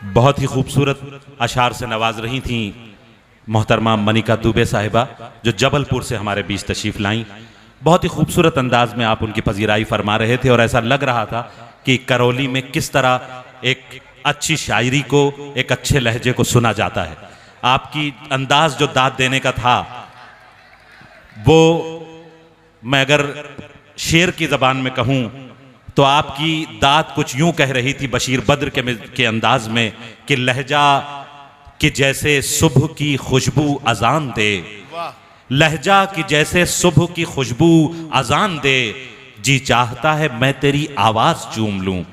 बहुत ही खूबसूरत अशार से नवाज रही थी मोहतरमा मनिका दुबे साहिबा, जो जबलपुर से हमारे बीच तशरीफ़ लाईं। बहुत ही खूबसूरत अंदाज में आप उनकी पजीराई फरमा रहे थे और ऐसा लग रहा था कि करौली में किस तरह एक अच्छी शायरी को, एक अच्छे लहजे को सुना जाता है। आपकी अंदाज जो दाद देने का था, वो मैं अगर शेर की ज़बान में कहूँ तो आपकी दाद कुछ यूं कह रही थी बशीर बद्र के अंदाज में कि लहजा कि जैसे सुबह की खुशबू अजान दे, लहजा कि जैसे सुबह की खुशबू अजान दे, जी चाहता है मैं तेरी आवाज़ चूम लूं।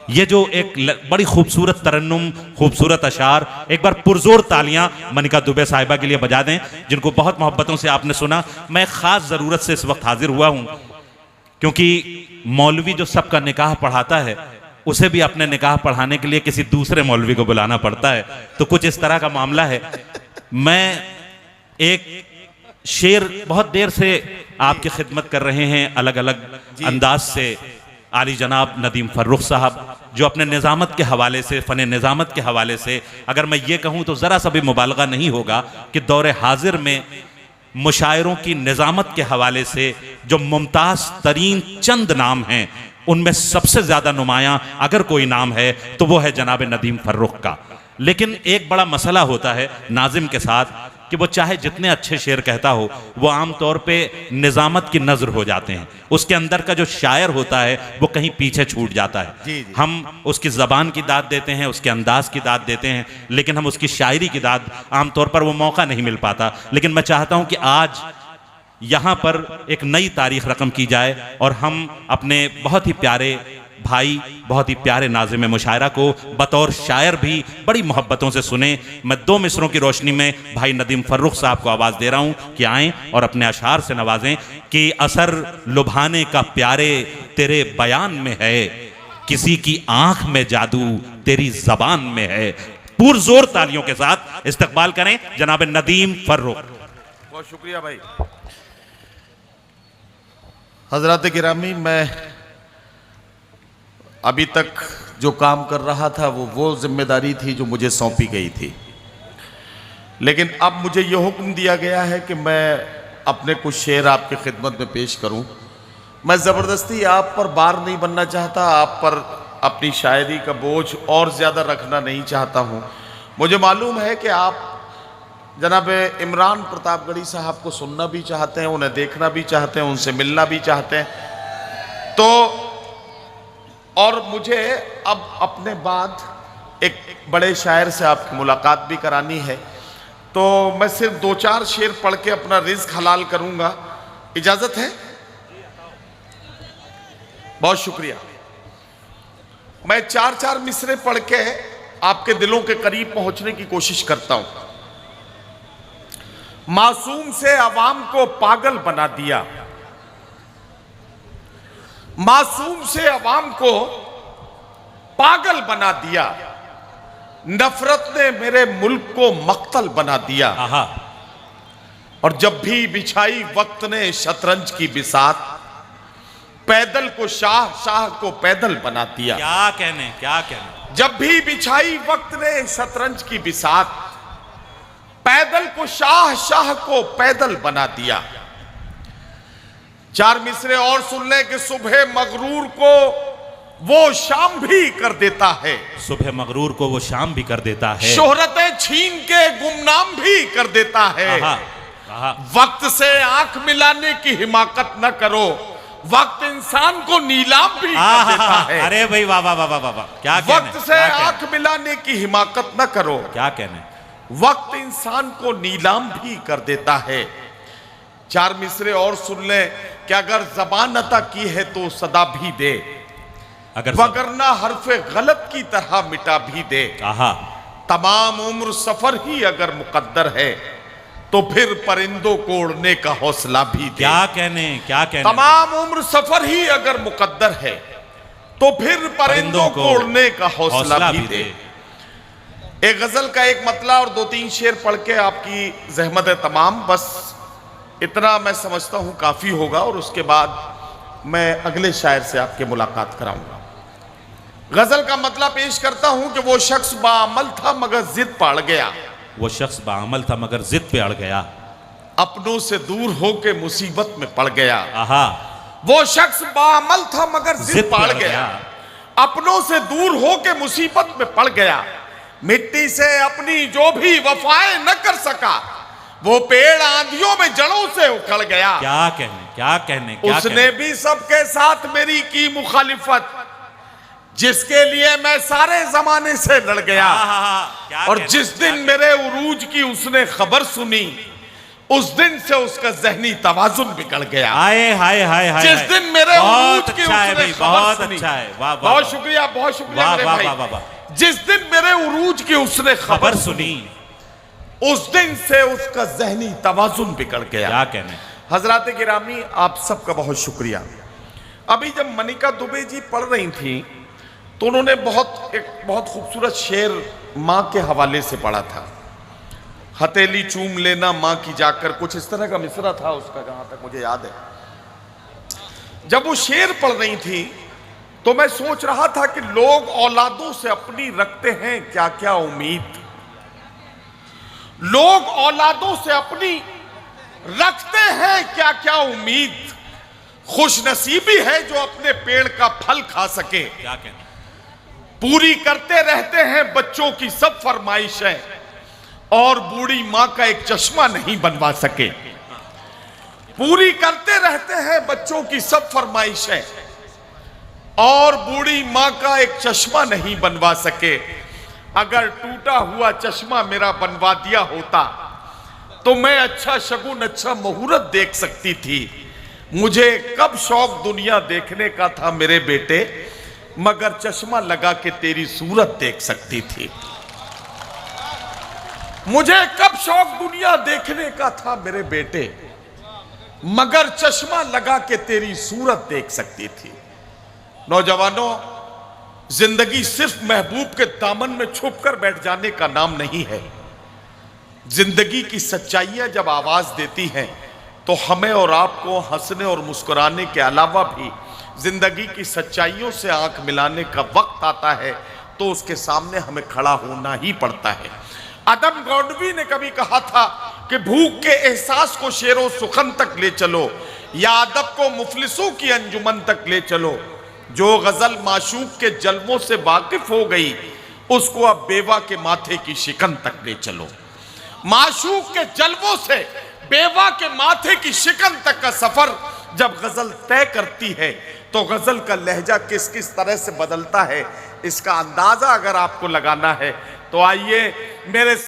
ये जो एक बड़ी खूबसूरत तरन्नुम, खूबसूरत अशार, एक बार पुरजोर तालियां मनिका दुबे साहिबा के लिए बजा दें, जिनको बहुत मोहब्बतों से आपने सुना। मैं ख़ास ज़रूरत से इस वक्त हाजिर हुआ हूँ क्योंकि मौलवी जो सबका निकाह पढ़ाता है, उसे भी अपने निकाह पढ़ाने के लिए किसी दूसरे मौलवी को बुलाना पड़ता है। तो कुछ इस तरह का मामला है। मैं एक शेर बहुत देर से आपकी खिदमत कर रहे हैं अलग अलग अंदाज से, आली जनाब नदीम फर्रुख साहब, जो अपने निज़ामत के हवाले से, फ़न निज़ामत के हवाले से, अगर मैं ये कहूँ तो ज़रा सा भी मुबालगा नहीं होगा कि दौरे हाजिर में मुशायरों की निज़ामत के हवाले से जो मुमताज़ तरीन चंद नाम हैं, उनमें सबसे ज़्यादा नुमायाँ अगर कोई नाम है तो वो है जनाब नदीम फर्रुख का। लेकिन एक बड़ा मसला होता है नाजिम के साथ कि वो चाहे जितने अच्छे शेर कहता हो, वो आम तौर पे निज़ामत की नज़र हो जाते हैं। उसके अंदर का जो शायर होता है वो कहीं पीछे छूट जाता है। जी जी। हम उसकी ज़बान की दाद देते हैं, उसके अंदाज की दाद देते हैं, लेकिन हम उसकी शायरी की दाद आम तौर पर वो मौका नहीं मिल पाता। लेकिन मैं चाहता हूँ कि आज यहाँ पर एक नई तारीख रकम की जाए और हम अपने बहुत ही प्यारे भाई, बहुत ही प्यारे नाज़िम मुशायरा को बतौर शायर भी बड़ी मोहब्बतों से सुने। मैं दो मिसरों की रोशनी में भाई नदीम फर्रुख साहब को आवाज़ दे रहा हूँ कि आएँ और अपने अशार से नवाजें कि असर लुभाने का प्यारे तेरे बयान में है, किसी की आंख में जादू तेरी ज़बान में है। पुरजोर तालियों के साथ इस्तकबाल करें जनाब नदीम फर्रुख। बहुत शुक्रिया भाई। हजरत गिरामी, मैं अभी तक जो काम कर रहा था वो जिम्मेदारी थी जो मुझे सौंपी गई थी, लेकिन अब मुझे ये हुक्म दिया गया है कि मैं अपने कुछ शेर आपकी खिदमत में पेश करूं। मैं ज़बरदस्ती आप पर बार नहीं बनना चाहता, आप पर अपनी शायरी का बोझ और ज़्यादा रखना नहीं चाहता हूं। मुझे मालूम है कि आप जनाब इमरान प्रतापगढ़ी साहब को सुनना भी चाहते हैं, उन्हें देखना भी चाहते हैं, उनसे मिलना भी चाहते हैं। तो और मुझे अब अपने बाद एक बड़े शायर से आपकी मुलाकात भी करानी है, तो मैं सिर्फ दो चार शेर पढ़ के अपना रिज़्क हलाल करूंगा। इजाज़त है? बहुत शुक्रिया। मैं चार चार मिसरे पढ़ के आपके दिलों के करीब पहुंचने की कोशिश करता हूं। मासूम से अवाम को पागल बना दिया, मासूम से अवाम को पागल बना दिया, नफरत ने मेरे मुल्क को मक्तल बना दिया। और जब भी बिछाई वक्त ने शतरंज की बिसात, पैदल को शाह, शाह को पैदल बना दिया। क्या कहने, क्या कहने। जब भी बिछाई वक्त ने शतरंज की बिसात, पैदल को शाह, शाह को पैदल बना दिया। चार मिसरे और सुन ले कि सुबह मगरूर को वो शाम भी कर देता है, सुबह मगरूर को वो शाम भी कर देता है, शोहरतें छीन के गुमनाम भी कर देता है। वक्त से आंख मिलाने की हिमाकत न करो, वक्त इंसान को नीलाम भी कर देता है। अरे भाई वाह वाह वाह वाह वाह, क्या कहने। वक्त से आंख मिलाने की हिमाकत न करो, क्या कहने। वक्त इंसान को नीलाम भी कर देता है। चार मिसरे और सुन ले कि अगर ज़बान अता की है तो सदा भी दे, अगर वगरना हरफे गलत की तरह मिटा भी दे। तमाम उम्र सफर ही अगर मुकद्दर है तो फिर परिंदों को उड़ने का हौसला भी दे। क्या कहने, क्या कहने। तमाम उम्र सफर ही अगर मुकद्दर है तो फिर परिंदों को उड़ने का हौसला भी दे। एक गजल का एक मतला और दो तीन शेर पढ़ के आपकी जहमत है तमाम, बस इतना मैं समझता हूं काफी होगा, और उसके बाद मैं अगले शायर से आपके मुलाकात कराऊंगा। गजल का मतलब पेश करता हूं कि वो शख्स बाअमल था मगर जिद पे अड़ गया। वो शख्स बाअमल था मगर जिद पे अड़ गया। अपनों से दूर होके मुसीबत में पड़ गया। आहा। वो शख्स बाअमल था मगर जिद पे अड़ गया। अपनों से दूर होके मुसीबत में पड़ गया। मिट्टी से अपनी जो भी वफाएं न कर सका, वो पेड़ आंधियों में जड़ों से उखड़ गया। क्या कहने उसने भी सबके साथ मेरी की मुखालिफत, जिसके लिए मैं सारे जमाने से लड़ गया। और जिस दिन मेरे उरूज की उसने खबर सुनी, उस दिन से उसका जहनी तवाजुन बिगड़ गया। हाय हाय हाय हाय। जिस दिन मेरे उरूज की उसने खबर सुनी, अच्छा है। वाह बहुत शुक्रिया मेरे भाई। जिस दिन मेरे उरूज की उसने खबर सुनी, उस दिन से उसका जहनी तवाजुन बिगड़ गया। क्या कहने। हजरात गिरामी, आप सबका बहुत शुक्रिया। अभी जब मनिका दुबे जी पढ़ रही थी तो उन्होंने एक बहुत खूबसूरत शेर माँ के हवाले से पढ़ा था। हथेली चूम लेना माँ की जाकर, कुछ इस तरह का मिसरा था उसका, जहां तक मुझे याद है। जब वो शेर पढ़ रही थी तो मैं सोच रहा था कि लोग औलादों से अपनी रखते हैं क्या क्या उम्मीद। लोग औलादों से अपनी रखते हैं क्या क्या उम्मीद। खुशनसीबी है जो अपने पेड़ का फल खा सके। क्या कहना। पूरी करते रहते हैं बच्चों की सब फरमाइशें, और बूढ़ी मां का एक चश्मा नहीं बनवा सके। पूरी करते रहते हैं बच्चों की सब फरमाइशें, और बूढ़ी मां का एक चश्मा नहीं बनवा सके। अगर टूटा हुआ चश्मा मेरा बनवा दिया होता तो मैं अच्छा शगुन, अच्छा मुहूर्त देख सकती थी। मुझे कब शौक दुनिया देखने का था मेरे बेटे, मगर चश्मा लगा के तेरी सूरत देख सकती थी। मुझे कब शौक दुनिया देखने का था मेरे बेटे, मगर चश्मा लगा के तेरी सूरत देख सकती थी। नौजवानों, जिंदगी सिर्फ महबूब के दामन में छुप कर बैठ जाने का नाम नहीं है। जिंदगी की सच्चाइयां जब आवाज देती हैं तो हमें और आपको हंसने और मुस्कुराने के अलावा भी जिंदगी की सच्चाइयों से आंख मिलाने का वक्त आता है तो उसके सामने हमें खड़ा होना ही पड़ता है। आदम गौडवी ने कभी कहा था कि भूख के एहसास को शेरों सुखन तक ले चलो, या अदब को मुफलिसों की अंजुमन तक ले चलो। जो गजल माशूक के जलवों से वाकिफ हो गई, उसको अब बेवा के माथे की शिकन तक ले चलो। माशूक के जलवों से बेवा के माथे की शिकन तक का सफर जब गजल तय करती है तो गजल का लहजा किस किस तरह से बदलता है, इसका अंदाजा अगर आपको लगाना है तो आइए मेरे